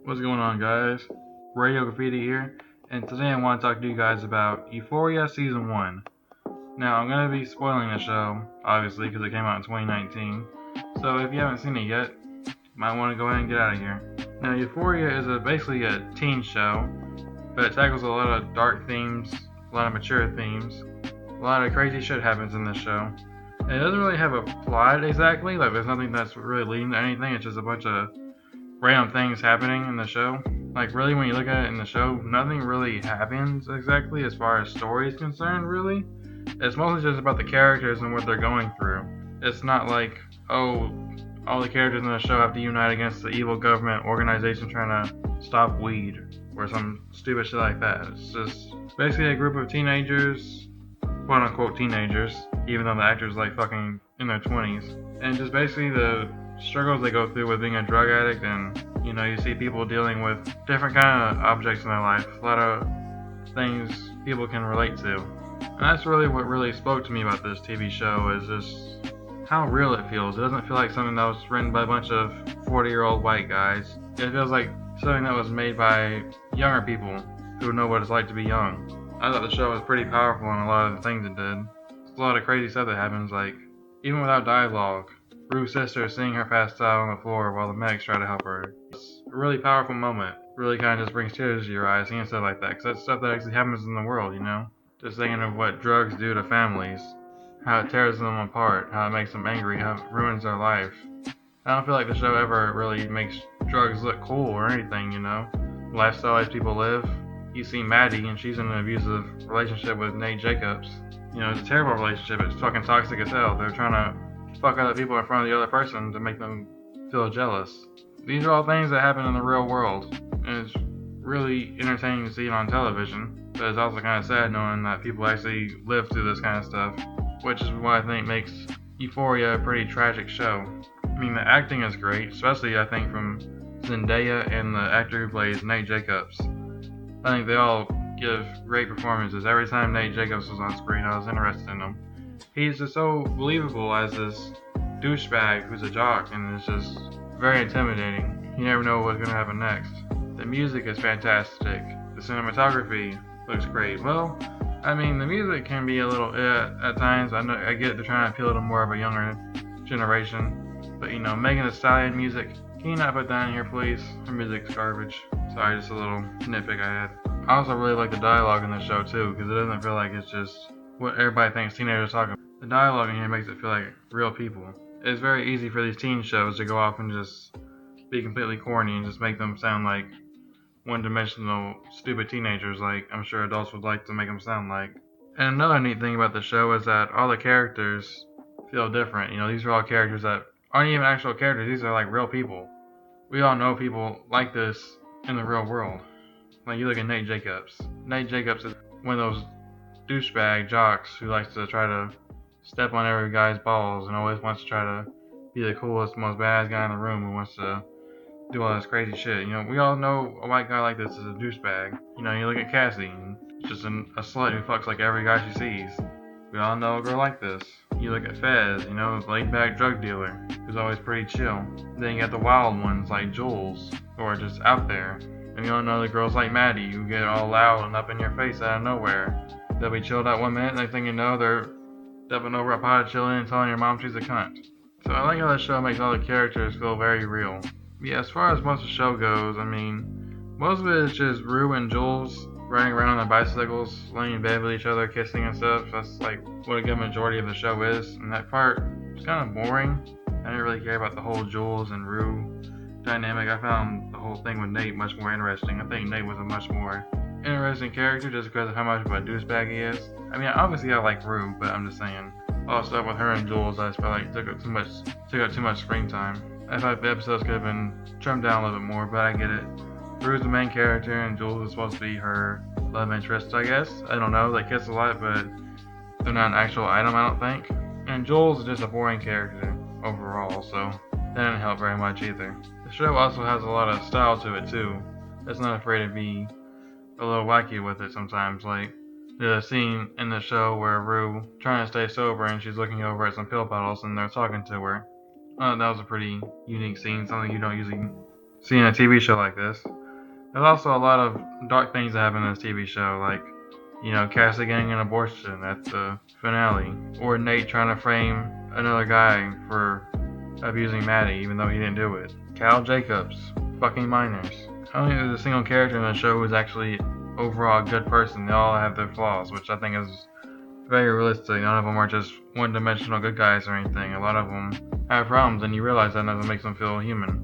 What's going on, guys? Radio Graffiti here, and today I want to talk to you guys about Euphoria Season 1. Now, I'm going to be spoiling the show, obviously, because it came out in 2019, so if you haven't seen it yet, you might want to go ahead and get out of here. Now, Euphoria is basically a teen show, but it tackles a lot of dark themes, a lot of mature themes, a lot of crazy shit happens in this show. And it doesn't really have a plot exactly, like there's nothing that's really leading to anything, it's just a bunch of random things happening in the show. Like, really, when you look at it in the show, nothing really happens exactly as far as story is concerned, really. It's mostly just about the characters and what they're going through. It's not like, oh, all the characters in the show have to unite against the evil government organization trying to stop weed, or some stupid shit like that. It's just basically a group of teenagers, quote-unquote teenagers, even though the actor's like fucking in their 20s. And just basically the struggles they go through with being a drug addict, and you see people dealing with different kind of objects in their life, a lot of things people can relate to. And that's really what really spoke to me about this TV show, is just how real it feels. It doesn't feel like something that was written by a bunch of 40-year-old white guys. It feels like something that was made by younger people who know what it's like to be young. I thought the show was pretty powerful in a lot of the things it did. There's a lot of crazy stuff that happens, like, even without dialogue, Rue's sister seeing her passed out on the floor while the medics try to help her. It's a really powerful moment. Really kind of just brings tears to your eyes seeing stuff like that, because that's stuff that actually happens in the world, Just thinking of what drugs do to families, how it tears them apart, how it makes them angry, how it ruins their life. I don't feel like the show ever really makes drugs look cool or anything, Lifestyles people live. You see Maddy, and she's in an abusive relationship with Nate Jacobs. It's a terrible relationship. It's fucking toxic as hell. They're trying to fuck other people in front of the other person to make them feel jealous. These are all things that happen in the real world, and it's really entertaining to see it on television, but it's also kind of sad knowing that people actually live through this kind of stuff, which is what I think makes Euphoria a pretty tragic show. I mean, the acting is great, especially I think from Zendaya and the actor who plays Nate Jacobs. I think they all give great performances. Every time Nate Jacobs was on screen, I was interested in him. He's just so believable as this douchebag who's a jock, and it's just very intimidating. You never know what's going to happen next. The music is fantastic. The cinematography looks great. Well, I mean, the music can be a little at times. I get they're trying to appeal to more of a younger generation. But, Megan Thee Stallion music, can you not put that in here, please? Her music's garbage. Sorry, just a little nitpick I had. I also really like the dialogue in the show, too, because it doesn't feel like it's just what everybody thinks teenagers talk about. The dialogue in here makes it feel like real people. It's very easy for these teen shows to go off and just be completely corny and just make them sound like one-dimensional, stupid teenagers like I'm sure adults would like to make them sound like. And another neat thing about the show is that all the characters feel different. These are all characters that aren't even actual characters. These are like real people. We all know people like this in the real world. Like, you look at Nate Jacobs. Nate Jacobs is one of those douchebag jocks who likes to try to step on every guy's balls and always wants to try to be the coolest, most badass guy in the room who wants to do all this crazy shit. We all know a white guy like this is a douchebag. You look at Cassie, and it's just a slut who fucks like every guy she sees. We all know a girl like this. You look at Fez, laid back drug dealer who's always pretty chill. Then you got the wild ones like Jules, who are just out there. And you all know the girls like Maddy who get all loud and up in your face out of nowhere. They'll be chilled out 1 minute, next thing you know, they're stepping over a pot of chili and telling your mom she's a cunt. So I like how the show makes all the characters feel very real. Yeah, as far as most of the show goes, I mean, most of it is just Rue and Jules riding around on their bicycles, laying in bed with each other, kissing and stuff. That's like what a good majority of the show is. And that part was kind of boring. I didn't really care about the whole Jules and Rue dynamic. I found the whole thing with Nate much more interesting. I think Nate was a much more interesting character just because of how much of a douchebag he is. I mean, obviously I like Rue, but I'm just saying, all the stuff with her and Jules, I just felt like took up too much screen time. I thought the episodes could have been trimmed down a little bit more, but I get it. Rue's the main character, and Jules is supposed to be her love interest, I guess. I don't know, they kiss a lot, but they're not an actual item, I don't think. And Jules is just a boring character overall, so that didn't help very much either. The show also has a lot of style to it too. It's not afraid to be a little wacky with it sometimes. Like, there's a scene in the show where Rue trying to stay sober and she's looking over at some pill bottles and they're talking to her. That was a pretty unique scene, something you don't usually see in a TV show like this. There's also a lot of dark things that happen in this TV show, like, you know, Cassie getting an abortion at the finale, or Nate trying to frame another guy for abusing Maddy even though he didn't do it. Cal Jacobs, fucking minors. I don't think there's a single character in the show who's actually overall a good person. They all have their flaws, which I think is very realistic. None of them are just one-dimensional good guys or anything. A lot of them have problems, and you realize that doesn't make them feel human.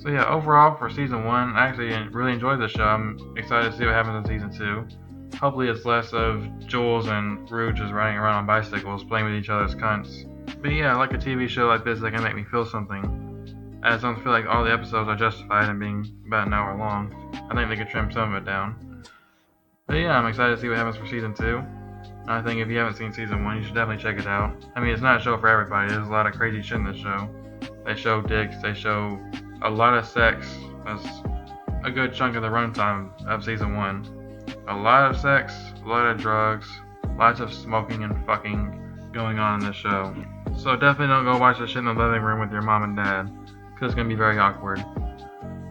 So yeah, overall for season 1, I actually really enjoyed the show. I'm excited to see what happens in season 2. Hopefully it's less of Jules and Rue just riding around on bicycles, playing with each other's cunts. But yeah, I like a TV show like this that can make me feel something. I just don't feel like all the episodes are justified in being about an hour long. I think they could trim some of it down. But yeah, I'm excited to see what happens for season 2. I think if you haven't seen season 1, you should definitely check it out. I mean, it's not a show for everybody. There's a lot of crazy shit in this show. They show dicks, they show a lot of sex. That's a good chunk of the runtime of season 1. A lot of sex, a lot of drugs, lots of smoking and fucking going on in this show. So definitely don't go watch this shit in the living room with your mom and dad, because it's going to be very awkward.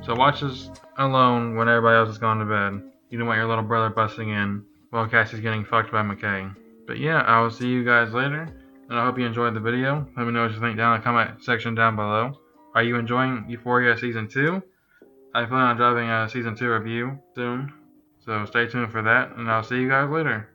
So watch this alone when everybody else is gone to bed. You don't want your little brother busting in while Cassie's getting fucked by McKay. But yeah, I will see you guys later, and I hope you enjoyed the video. Let me know what you think down in the comment section down below. Are you enjoying Euphoria Season 2? I plan on dropping a Season 2 review soon, so stay tuned for that, and I'll see you guys later.